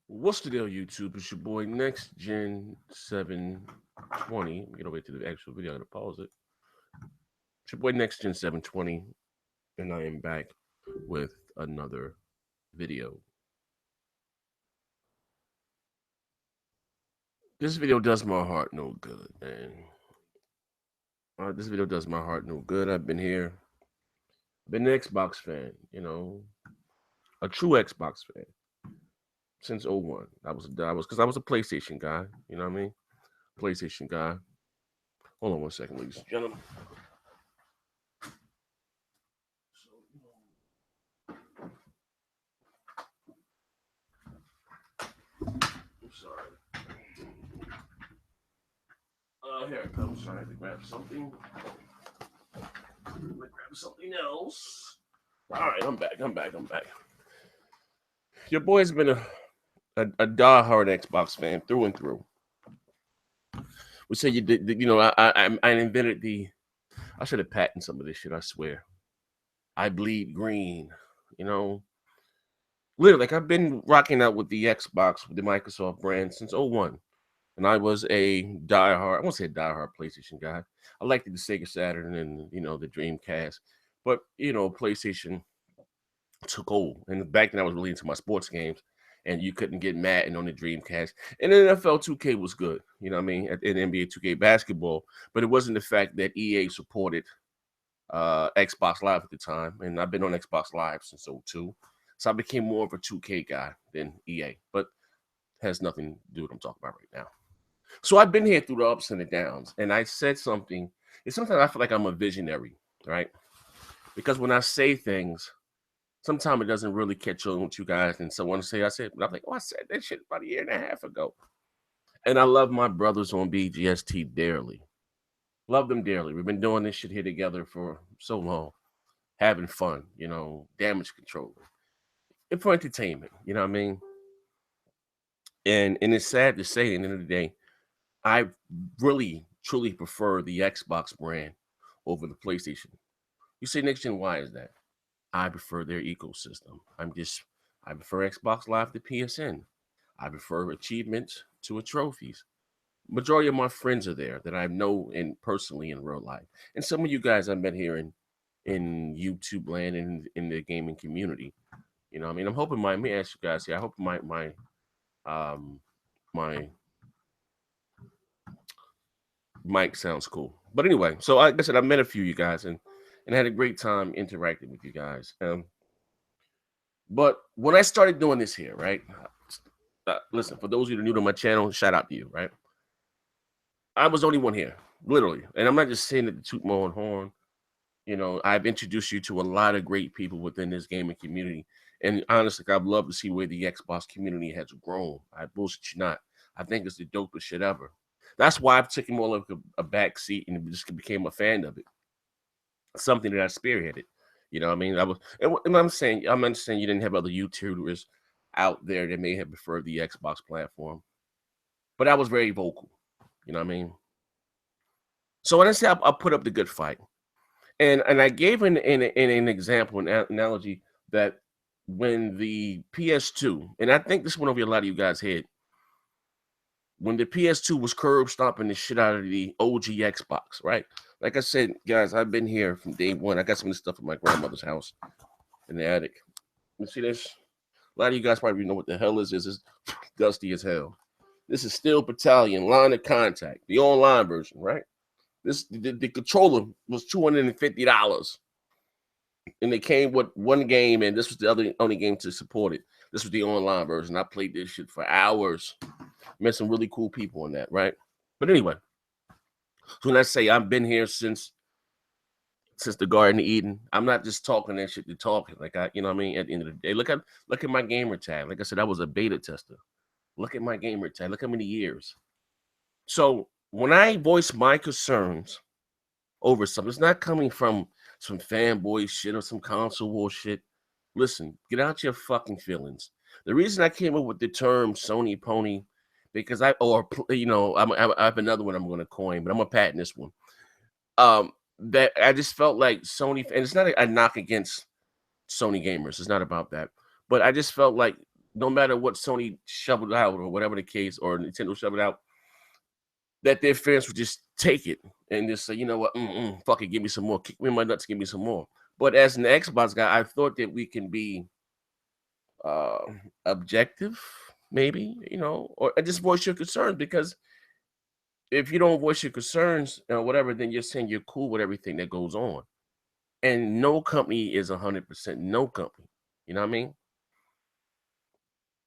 What's the deal, YouTube? It's your boy Next Gen 720. Get over to the actual video. I'm gonna pause it. It's your boy Next Gen 720, and I am back with another video. This video does my heart no good, man. This video does my heart no good. I've been here, been an Xbox fan, a true Xbox fan since '01. I was a PlayStation guy. You know what I mean? PlayStation guy. Hold on one second, ladies and gentlemen. I'm sorry. Here it comes. Trying to grab something. Let me grab something else. All right, I'm back. Your boy's been a diehard Xbox fan through and through. We say you did. I invented the. I should have patented some of this shit. I swear. I bleed green. You know, literally, like I've been rocking out with the Xbox, with the Microsoft brand since '01. And I was a diehard, I won't say a diehard PlayStation guy. I liked the Sega Saturn and, the Dreamcast. But, PlayStation took hold. And back then I was really into my sports games. And you couldn't get Madden on the Dreamcast. And then NFL 2K was good, you know what I mean, in NBA 2K basketball. But it wasn't the fact that EA supported Xbox Live at the time. And I've been on Xbox Live since '02. So I became more of a 2K guy than EA. But has nothing to do with what I'm talking about right now. So I've been here through the ups and the downs, and I said something. It's sometimes I feel like I'm a visionary, right? Because when I say things, sometimes it doesn't really catch on with you guys. And someone say, I said, but I'm like, oh, I said that shit about a year and a half ago. And I love my brothers on BGST dearly. Love them dearly. We've been doing this shit here together for so long, having fun, damage control, and for entertainment, you know what I mean? And it's sad to say, at the end of the day, I really truly prefer the Xbox brand over the PlayStation. You say next gen, why is that? I prefer their ecosystem. I prefer Xbox Live to PSN. I prefer achievements to a trophies. Majority of my friends are there that I know in personally in real life, and some of you guys I met here in YouTube land and in the gaming community. You know, what I mean, I'm hoping let me ask you guys here. I hope um my mic sounds cool. But anyway, so like I said, I met a few of you guys and had a great time interacting with you guys. But when I started doing this here, right? Listen, for those of you that are new to my channel, shout out to you, right? I was the only one here, literally, and I'm not just saying it to toot my own horn. I've introduced you to a lot of great people within this gaming community, and honestly, I'd love to see where the Xbox community has grown. I bullshit you not. I think it's the dopest shit ever. That's why I've taken more like a back seat and just became a fan of it. Something that I spearheaded. You know what I mean? And I'm understanding you didn't have other YouTubers out there that may have preferred the Xbox platform, but I was very vocal. You know what I mean? So when I say I put up the good fight, and I gave an example, an analogy that when the PS2, and I think this went over a lot of you guys' head, when the PS2 was curb stomping the shit out of the OG Xbox, right? Like I said, guys, I've been here from day one. I got some of this stuff at my grandmother's house in the attic. You see this? A lot of you guys probably know what the hell this is. It's dusty as hell. This is Steel Battalion Line of Contact, the online version, right? The controller was $250, and it came with one game, and this was the only game to support it. This was the online version. I played this shit for hours. Met some really cool people in that, right? But anyway, so when I say I've been here since the Garden of Eden, I'm not just talking that shit to talk. Like you know what I mean? At the end of the day, look at my gamer tag. Like I said, I was a beta tester. Look at my gamer tag. Look how many years. So when I voice my concerns over something, it's not coming from some fanboy shit or some console war shit. Listen, get out your fucking feelings. The reason I came up with the term Sony Pony, because I have another one I'm going to coin, but I'm gonna patent this one. That I just felt like Sony, and it's not a knock against Sony gamers. It's not about that, but I just felt like no matter what Sony shoveled out or whatever the case, or Nintendo shoveled out, that their fans would just take it and just say, you know what, fuck it, give me some more, kick me in my nuts, give me some more. But as an Xbox guy, I thought that we can be uh objective, maybe, or just voice your concerns, because if you don't voice your concerns or whatever, then you're saying you're cool with everything that goes on. And no company is 100% no company. You know what I mean?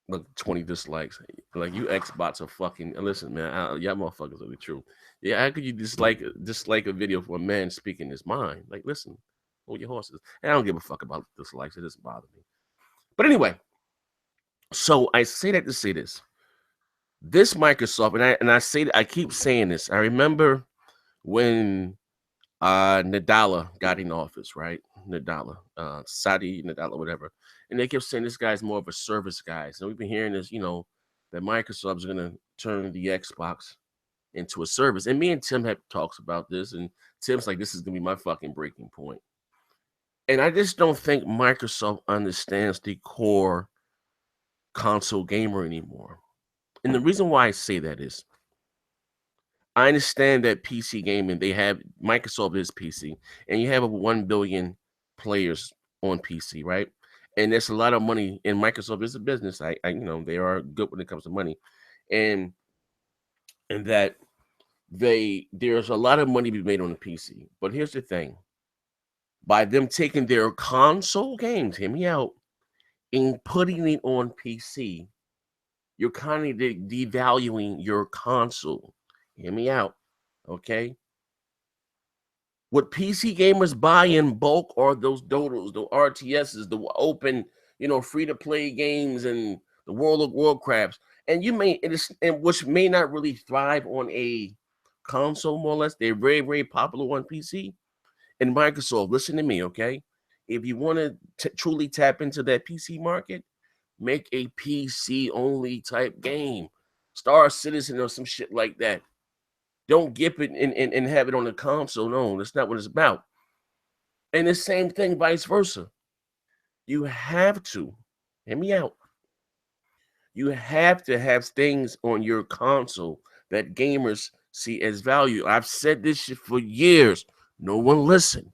Look, 20 dislikes. Like, you Xbox are fucking. Listen, man, y'all motherfuckers are the truth. Yeah, how could you dislike a video for a man speaking his mind? Like, listen, hold your horses. And I don't give a fuck about dislikes. It doesn't bother me. But anyway, so I say that to say this. This Microsoft, I keep saying this. I remember when Nadella got in office, right? Nadella, Saudi Nadella, whatever. And they kept saying this guy's more of a service guy. So we've been hearing this, that Microsoft's gonna turn the Xbox into a service. And me and Tim have talks about this, and Tim's like, this is gonna be my fucking breaking point. And I just don't think Microsoft understands the core console gamer anymore. And the reason why I say that is, I understand that PC gaming, Microsoft is PC, and you have over 1 billion players on PC, right? And there's a lot of money, and Microsoft is a business. They are good when it comes to money, and that there's a lot of money to be made on the PC. But here's the thing: by them taking their console games, hear me out, and putting it on PC, you're kind of devaluing your console. Hear me out, okay? What PC gamers buy in bulk are those Dodos, the RTSs, the open, free to play games, and the World of Warcrafts. And which may not really thrive on a console, more or less. They're very, very popular on PC. And Microsoft, listen to me, okay? If you want to truly tap into that PC market, make a PC only type game, Star Citizen or some shit like that. Don't gip it and have it on the console. No, that's not what it's about. And the same thing, vice versa. You have to, hear me out. You have to have things on your console that gamers see as value. I've said this shit for years. No one listened.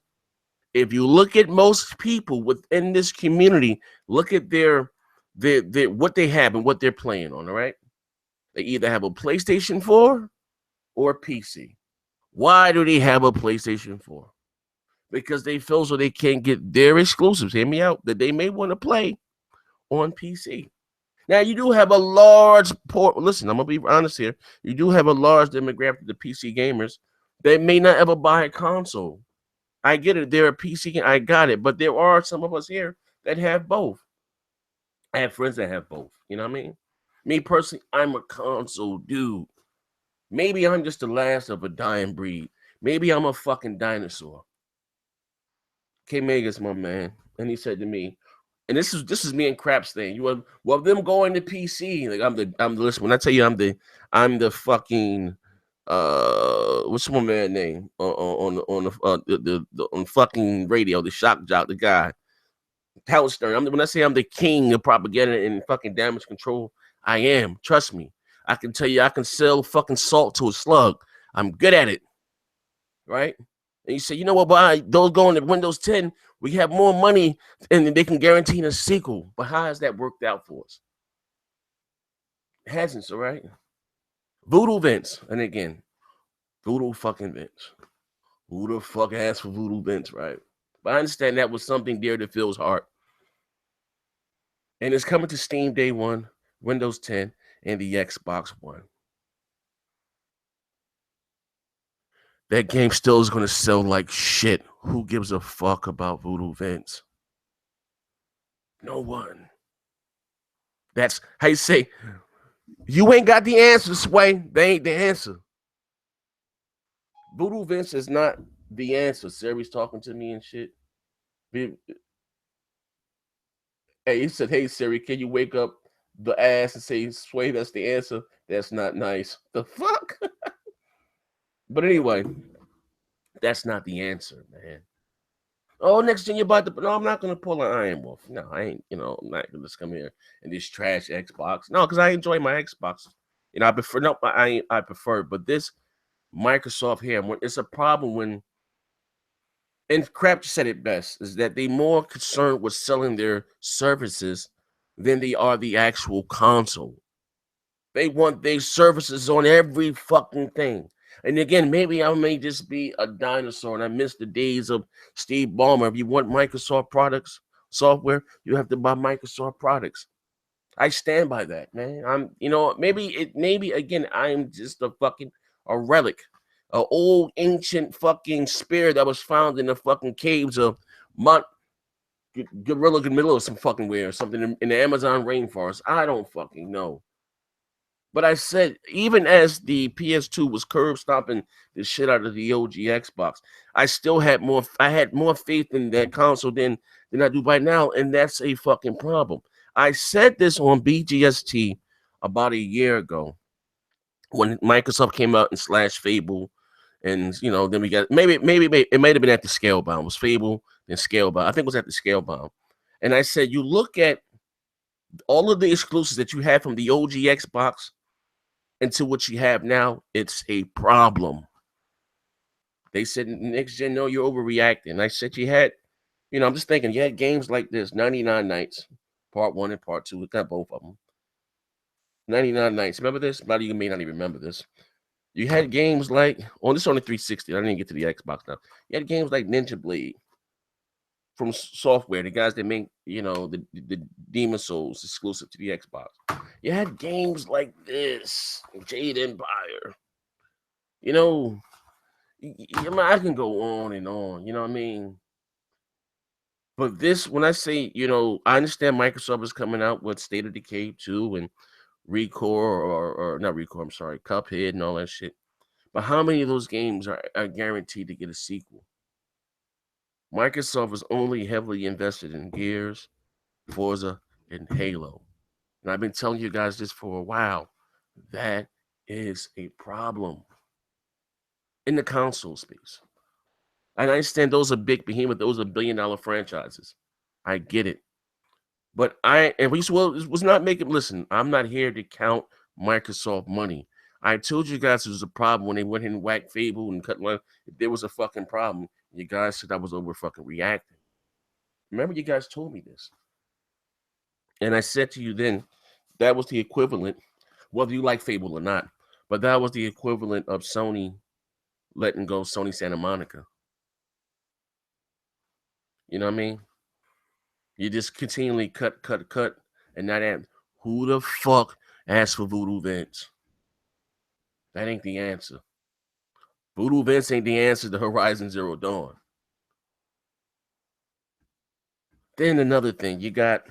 If you look at most people within this community, look at their what they have and what they're playing on, all right? They either have a PlayStation 4 or a PC. Why do they have a PlayStation 4? Because they feel so they can't get their exclusives, hear me out, that they may want to play on PC. Now, you do have a large listen, I'm going to be honest here. You do have a large demographic of the PC gamers that may not ever buy a console. I get it. They're a PC game. I got it. But there are some of us here that have both. I have friends that have both. You know what I mean? Me personally, I'm a console dude. Maybe I'm just the last of a dying breed. Maybe I'm a fucking dinosaur. K Mega's my man. And he said to me, and this is me and Craps thing. Them going to PC. Like I'm the listen. When I tell you I'm the fucking what's my man name on fucking radio, the shock jock, the guy, Howard Stern. When I say I'm the king of propaganda and fucking damage control, I am. Trust me. I can tell you I can sell fucking salt to a slug. I'm good at it. Right? And you say, you know what, by those going to Windows 10, we have more money and they can guarantee a sequel. But how has that worked out for us? It hasn't, so right? Voodoo Vince. And again, Voodoo fucking Vince. Who the fuck asked for Voodoo Vince, right? But I understand that was something dear to Phil's heart. And it's coming to Steam day one, Windows 10, and the Xbox One. That game still is going to sell like shit. Who gives a fuck about Voodoo Vince? No one. That's how you say, you ain't got the answer, Sway. They ain't the answer. Voodoo Vince is not the answer. Siri's talking to me and shit. Hey, he said, hey, Siri, can you wake up the ass and say, Sway, that's the answer? That's not nice. The fuck? But anyway, that's not the answer, man. Oh, next gen, you're about to. No, I'm not gonna pull an Iron Wolf. No, I ain't. I'm not gonna just come here and just trash Xbox. No, because I enjoy my Xbox. I prefer. No, I prefer. But this Microsoft here, it's a problem when. And Crap said it best: is that they more concerned with selling their services than they are the actual console. They want their services on every fucking thing. And again, maybe I may just be a dinosaur and I miss the days of Steve Ballmer. If you want Microsoft products, software, you have to buy Microsoft products. I stand by that, man. Maybe again, I'm just a relic, a old ancient fucking spear that was found in the fucking caves of Mount Gorilla Middle or some fucking where or something in the Amazon rainforest. I don't fucking know. But I said, even as the PS2 was curb stomping the shit out of the OG Xbox, I still had more. I had more faith in that console than I do right now, and that's a fucking problem. I said this on BGST about a year ago when Microsoft came out and slash Fable, and then we got maybe it might have been at the Scalebound. It was Fable then Scalebound. I think it was at the Scalebound, and I said you look at all of the exclusives that you had from the OG Xbox into what you have now, it's a problem. They said next gen, no, you're overreacting. I said you had, I'm just thinking you had games like this, 99 Nights, part 1 and part 2. We got both of them. 99 Nights. Remember this? A lot of you may not even remember this. You had games like, this is on the 360. I didn't get to the Xbox now. You had games like Ninja Blade from Software, the guys that make, the Demon Souls exclusive to the Xbox. You had games like this, Jade Empire. I can go on and on. You know what I mean? But this, when I say, I understand Microsoft is coming out with State of Decay 2 and Recore or not Recore, I'm sorry, Cuphead and all that shit. But how many of those games are guaranteed to get a sequel? Microsoft is only heavily invested in Gears, Forza, and Halo. And I've been telling you guys this for a while. That is a problem in the console space. And I understand those are big behemoth, those are billion-dollar franchises. I get it. But it was not making, listen, I'm not here to count Microsoft money. I told you guys it was a problem when they went and whacked Fable and cut one. If there was a fucking problem, you guys said I was over fucking reacting. Remember, you guys told me this. And I said to you then, that was the equivalent, whether you like Fable or not, but that was the equivalent of Sony letting go Sony Santa Monica. You know what I mean? You just continually cut, and not add. Who the fuck asked for Voodoo Vince? That ain't the answer. Voodoo Vince ain't the answer to Horizon Zero Dawn. Then another thing, you got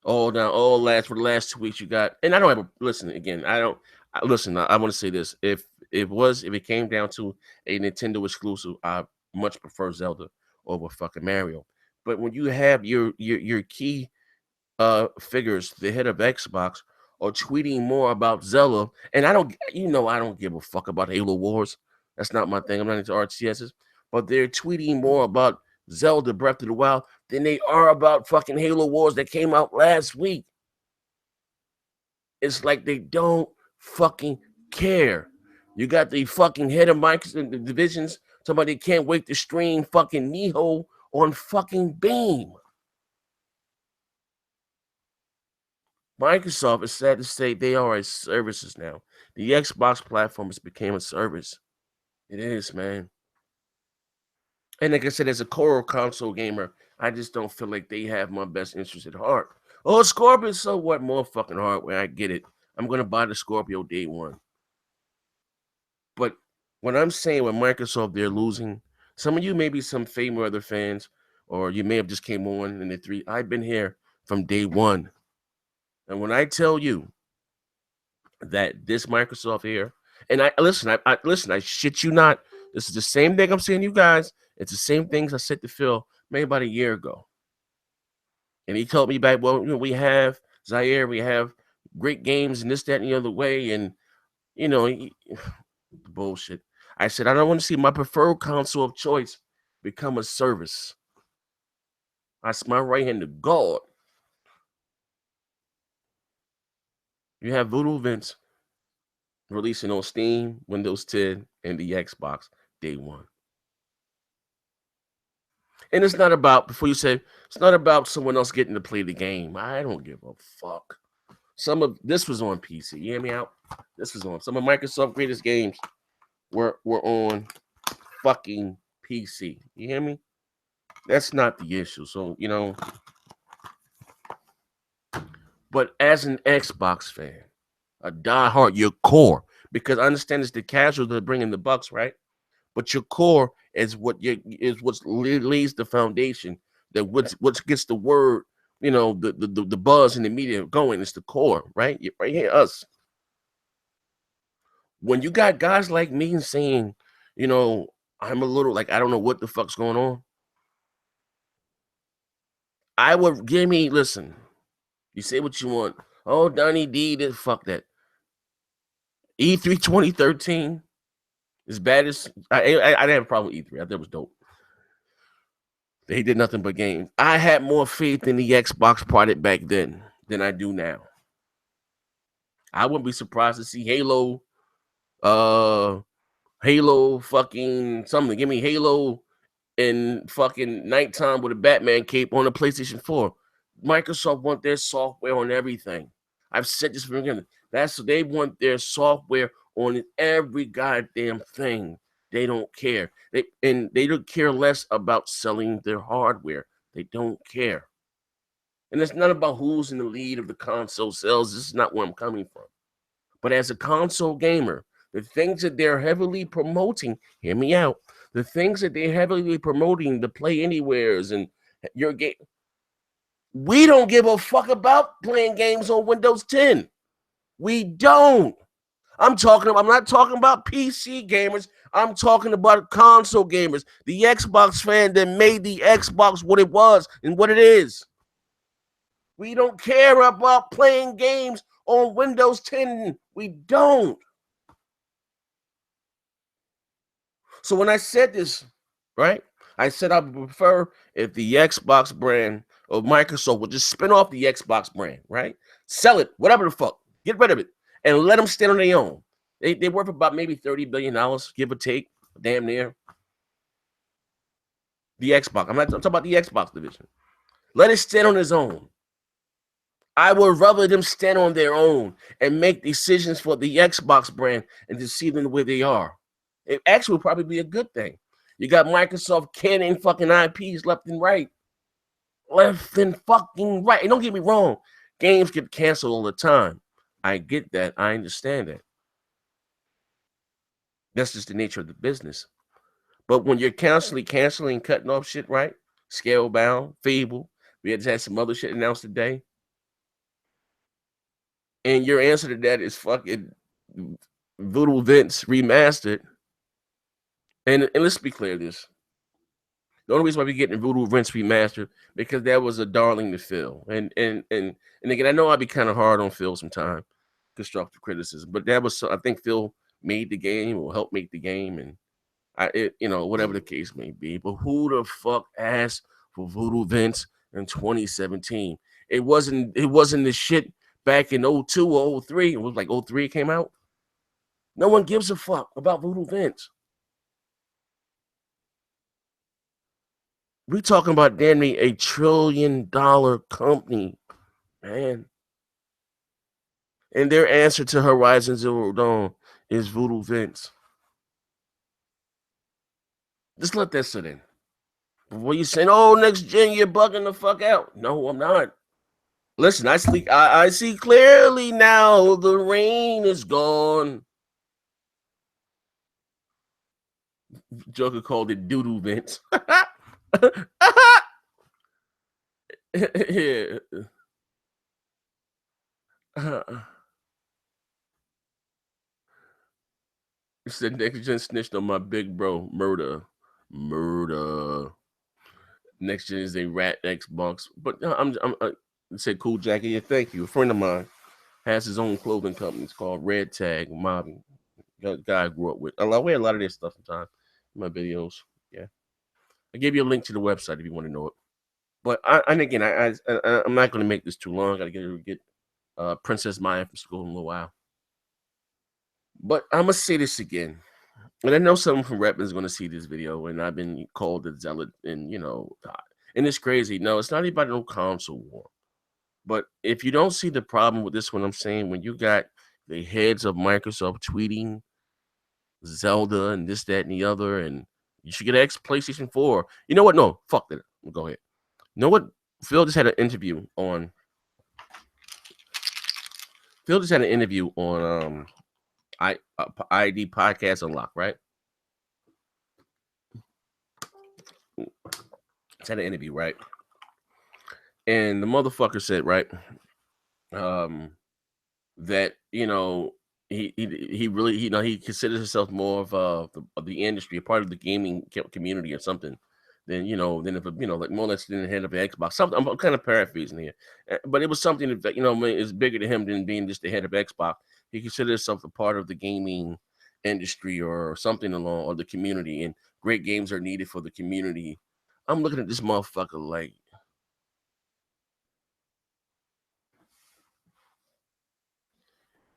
for the last 2 weeks you got, and I don't have a listen again. I want to say this: if it came down to a Nintendo exclusive, I much prefer Zelda over fucking Mario. But when you have your key figures, the head of Xbox, are tweeting more about Zelda, and I don't give a fuck about Halo Wars. That's not my thing. I'm not into RTSs, but they're tweeting more about Zelda Breath of the Wild than they are about fucking Halo Wars that came out last week. It's like they don't fucking care. You got the fucking head of Microsoft divisions somebody can't wait to stream fucking Nioh on fucking Beam. Microsoft is sad to say they are a services now. The Xbox platform has become a service. It is, man. And like I said, as a core console gamer, I just don't feel like they have my best interest at heart. Oh, Scorpio, so what? More fucking hardware. I get it. I'm gonna buy the Scorpio day one. But when I'm saying with Microsoft, they're losing. Some of you may be some Fame or other fans, or you may have just came on in the 3. I've been here from day one. And when I tell you that this Microsoft here, and I shit you not. This is the same thing I'm saying to you guys. It's the same things I said to Phil maybe about a year ago. And he told me back, well, we have Zaire, we have great games and this, that, and the other way. And, bullshit. I said, I don't want to see my preferred console of choice become a service. my right hand to God. You have Voodoo Vince releasing on Steam, Windows 10, and the Xbox day one. And it's not about, before you say, it's not about someone else getting to play the game. I don't give a fuck. Some of this was on PC. You hear me out? This was on some of Microsoft's greatest games were on fucking PC. You hear me? That's not the issue. So, but as an Xbox fan, a diehard, your core, because I understand it's the casuals that are bringing the bucks, right? But your core is what lays the foundation, that what gets the word, the buzz in the media going. It's the core, right? Right here, us. When you got guys like me saying, I'm a little like, I don't know what the fuck's going on. I would listen. You say what you want. Oh, Donnie D did fuck that. E3 2013, as bad as I didn't have a problem with E3. I thought it was dope. They did nothing but games. I had more faith in the Xbox product back then than I do now. I wouldn't be surprised to see Halo fucking something. Give me Halo in fucking nighttime with a Batman cape on the PlayStation 4. Microsoft want their software on everything. I've said this from the beginning. They want their software on every goddamn thing. They don't care. They don't care less about selling their hardware. They don't care. And it's not about who's in the lead of the console sales. This is not where I'm coming from. But as a console gamer, the things that they're heavily promoting, hear me out. The things that they're heavily promoting, the Play Anywheres and your game, we don't give a fuck about playing games on Windows 10. We don't. I'm not talking about PC gamers. I'm talking about console gamers. The Xbox fan that made the Xbox what it was and what it is. We don't care about playing games on Windows 10. We don't. So when I said this, right, I said I would prefer if the Xbox brand or Microsoft would just spin off the Xbox brand, right? Sell it, whatever the fuck. Get rid of it and let them stand on their own. They're worth about maybe $30 billion, give or take, damn near. The Xbox. I'm talking about the Xbox division. Let it stand on its own. I would rather them stand on their own and make decisions for the Xbox brand and to see them the way they are. It actually would probably be a good thing. You got Microsoft canning fucking IPs left and right. Left and fucking right. And don't get me wrong, games get canceled all the time. I get that. I understand that. That's just the nature of the business. But when you're constantly canceling, cutting off shit, right? Scalebound, Fable. We had some other shit announced today. And your answer to that is fucking Voodoo Vince remastered. And let's be clear, this. The only reason why we're getting Voodoo Vince remastered because that was a darling to Phil. And again, I know I'd be kind of hard on Phil sometimes, constructive criticism, but that was I think Phil made the game or helped make the game, and whatever the case may be. But who the fuck asked for Voodoo Vince in 2017? It wasn't the shit back in 02 or 03. It was like 03 it came out. No one gives a fuck about Voodoo Vince. We talking about damn near $1 trillion company, man. And their answer to Horizon Zero Dawn is Voodoo Vince. Just let that sit in. Before you saying, "Oh, next gen, you're bugging the fuck out." No, I'm not. Listen, I see clearly now. The rain is gone. Joker called it Doodoo Vince. Yeah. He said next gen snitched on my big bro. Murder. Next gen is a rat Xbox. But I'm said Cool Jackie. Yeah, thank you. A friend of mine has his own clothing company. It's called Red Tag Mobbing. Guy I grew up with. I wear a lot of their stuff sometimes in my videos. Yeah. I gave you a link to the website if you want to know it. But and again, I'm not going to make this too long. I got to get Princess Maya from school in a little while. But I'm gonna say this again, and I know someone from Redmond is going to see this video, and I've been called a zealot, and and it's crazy. No, it's not about no console war. But if you don't see the problem with this, what I'm saying, when you got the heads of Microsoft tweeting Zelda and this, that, and the other, and you should get an X PlayStation 4. You know what? No, fuck that. Go ahead. You know what? Phil just had an interview on. Phil just had an interview on ID Podcast Unlock, right? Just had an interview, right? And the motherfucker said, right, that he really he considers himself more of the industry, a part of the gaming community or something. Than than if like more or less than the head of the Xbox. Something I'm kind of paraphrasing here, but it was something that is bigger to him than being just the head of Xbox. He considers himself a part of the gaming industry or something along or the community, and great games are needed for the community. I'm looking at this motherfucker like,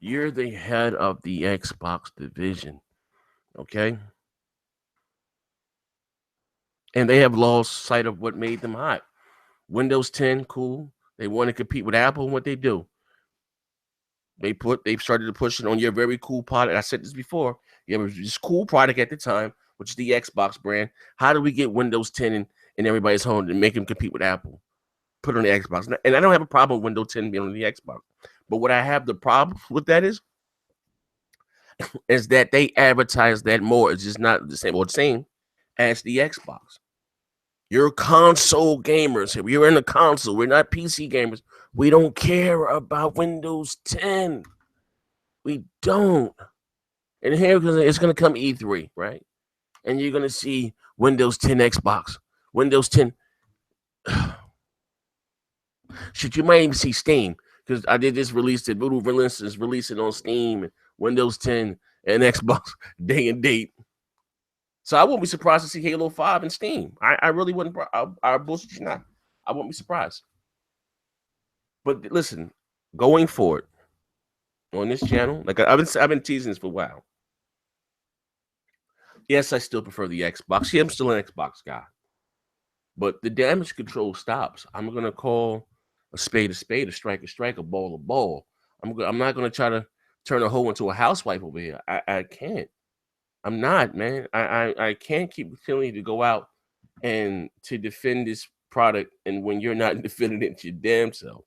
you're the head of the Xbox division, okay? And they have lost sight of what made them hot. Windows 10, cool. They want to compete with Apple, and what they do, they've started to push it on your very cool product. I said this before. You have this cool product at the time, which is the Xbox brand. How do we get Windows 10 in everybody's home and make them compete with Apple? Put it on the Xbox. And I don't have a problem with Windows 10 being on the Xbox. But what I have the problem with that is that they advertise that more. It's just not the same or the same as the Xbox. You're console gamers here. We're in the console. We're not PC gamers. We don't care about Windows 10. We don't. And here it's going to come E3, right? And you're going to see Windows 10 Xbox, Windows 10. Shit, you might even see Steam because I did this release that Voodoo Villains is releasing on Steam, Windows 10, and Xbox day and date. So I wouldn't be surprised to see Halo 5 in Steam. I really wouldn't. I bullshit you not. I wouldn't be surprised. But listen, going forward on this channel, like I've been teasing this for a while. Yes, I still prefer the Xbox. Yeah, I'm still an Xbox guy. But the damage control stops. I'm gonna call a spade, a strike, a ball, a ball. I'm not gonna try to turn a hoe into a housewife over here. I can't. I'm not, man. I can't keep telling you to go out and to defend this product, and when you're not defending it your damn self.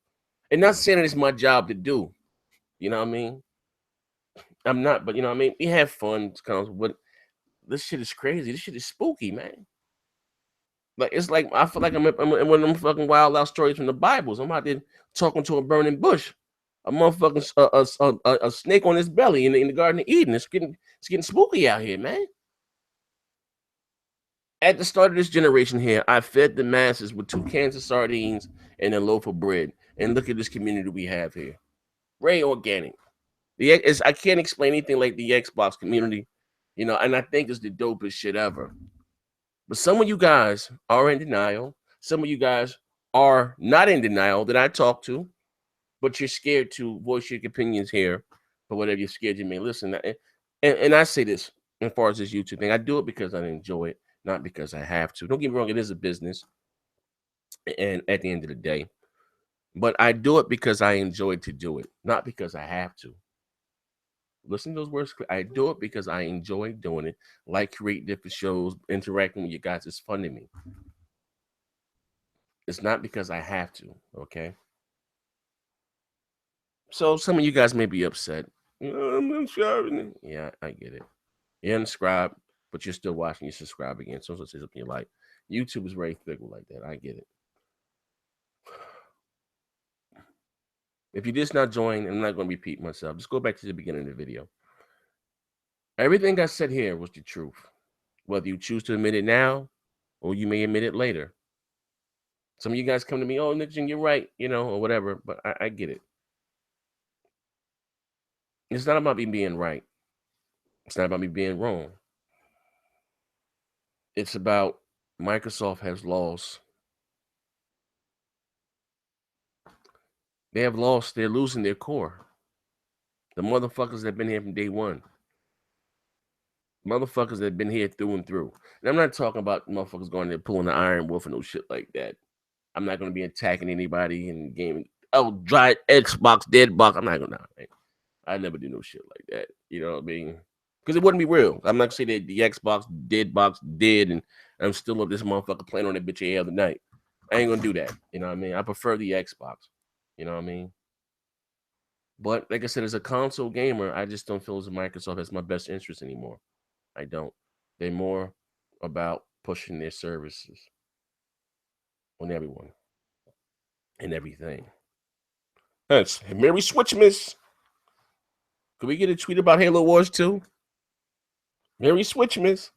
And not saying it's my job to do. You know what I mean? I'm not, but you know what I mean? We have fun, but this shit is crazy. This shit is spooky, man. Like it's like I feel like I'm in one of them fucking wild out stories from the Bibles. I'm out there talking to a burning bush, a motherfucking a snake on his belly in the Garden of Eden. It's getting spooky out here, man. At the start of this generation here, I fed the masses with 2 cans of sardines and a loaf of bread. And look at this community we have here. Very organic. I can't explain anything like the Xbox community, and I think it's the dopest shit ever. But some of you guys are in denial. Some of you guys are not in denial that I talk to, but you're scared to voice your opinions here for whatever you're scared you may listen. And I say this as far as this YouTube thing, I do it because I enjoy it, not because I have to. Don't get me wrong, it is a business. And at the end of the day, but I do it because I enjoy to do it, not because I have to. Listen to those words. I do it because I enjoy doing it. Like create different shows, interacting with you guys. It's fun to me. It's not because I have to. Okay. So some of you guys may be upset. I'm unsubscribing. Yeah, I get it. You unsubscribe, but you're still watching. You subscribe again. So say something you like. YouTube is very fickle like that. I get it. If you just not join, I'm not going to repeat myself. Just go back to the beginning of the video. Everything I said here was the truth. Whether you choose to admit it now or you may admit it later. Some of you guys come to me, oh, Nixon, you're right, or whatever, but I get it. It's not about me being right. It's not about me being wrong. It's about Microsoft has lost They have lost. They're losing their core. The motherfuckers that have been here from day one. Motherfuckers that have been here through and through. And I'm not talking about motherfuckers going there pulling the Iron Wolf and no shit like that. I'm not going to be attacking anybody in game. Oh, dry Xbox, dead box. I'm not going to. I never do no shit like that. You know what I mean? Because it wouldn't be real. I'm not going to say that the Xbox, dead box, dead, and I'm still up this motherfucker playing on that bitch every other night. I ain't going to do that. You know what I mean? I prefer the Xbox. You know what I mean? But like I said, as a console gamer, I just don't feel as Microsoft has my best interest anymore. I don't. They're more about pushing their services on everyone and everything. That's Merry Switchmas. Could we get a tweet about Halo Wars 2? Merry Switchmas.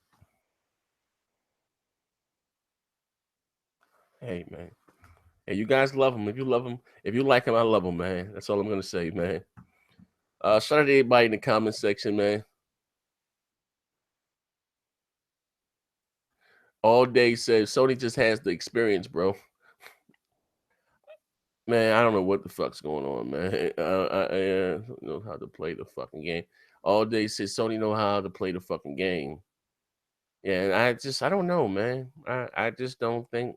Hey, man. Hey, you guys love him. If you love him, if you like him, I love him, man. That's all I'm going to say, man. Shout out to everybody in the comment section, man. All day says Sony just has the experience, bro. Man, I don't know what the fuck's going on, man. I don't know how to play the fucking game. All day says Sony know how to play the fucking game. Yeah, and I don't know, man. I just don't think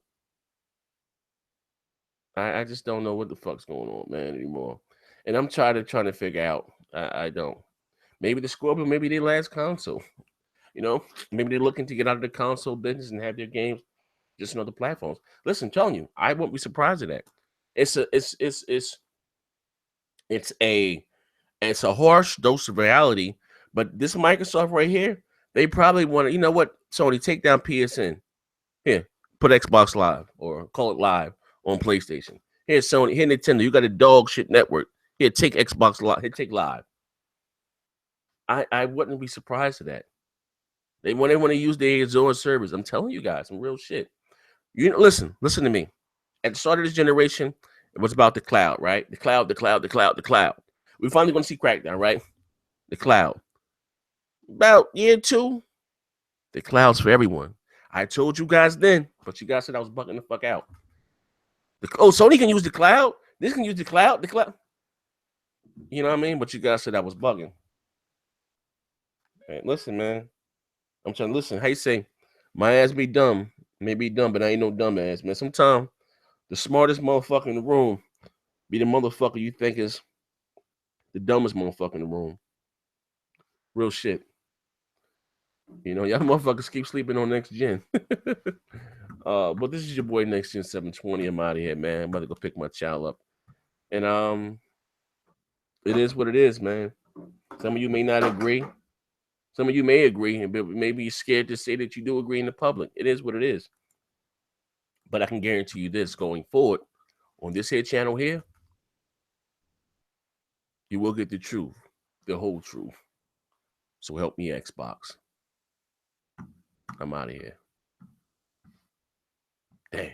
I just don't know what the fuck's going on, man, anymore. And I'm trying to figure out. I don't. Maybe the Scorpion, maybe their last console. You know, maybe they're looking to get out of the console business and have their games just on other platforms. Listen, I'm telling you, I won't be surprised at that. It's a harsh dose of reality, but this Microsoft right here, they probably want to, you know what, Sony, take down PSN. Here, put Xbox Live or call it Live on PlayStation. Here, Sony, here, Nintendo, you got a dog shit network. Here, take Xbox Live. Here, take Live. I wouldn't be surprised at that. They want to use their Azure servers. I'm telling you guys some real shit. You know, listen to me. At the start of this generation, it was about the cloud, right? The cloud. We finally going to see Crackdown, right? The cloud. About year 2, the cloud's for everyone. I told you guys then, but you guys said I was bugging the fuck out. Sony can use the cloud. This can use the cloud. The cloud. You know what I mean? But you guys said I was bugging. Hey, listen, man. I'm trying to listen. How you say? My ass be dumb. May be dumb, but I ain't no dumb ass, man. Sometimes the smartest motherfucker in the room be the motherfucker you think is the dumbest motherfucker in the room. Real shit. You know, y'all motherfuckers keep sleeping on next gen. But this is your boy Next Gen 720. I'm out of here, man. I'm about to go pick my child up. And it is what it is, man. Some of you may not agree. Some of you may agree, but maybe you're scared to say that you do agree in the public. It is what it is. But I can guarantee you this going forward on this here channel here, you will get the truth, the whole truth. So help me, Xbox. I'm out of here. Damn.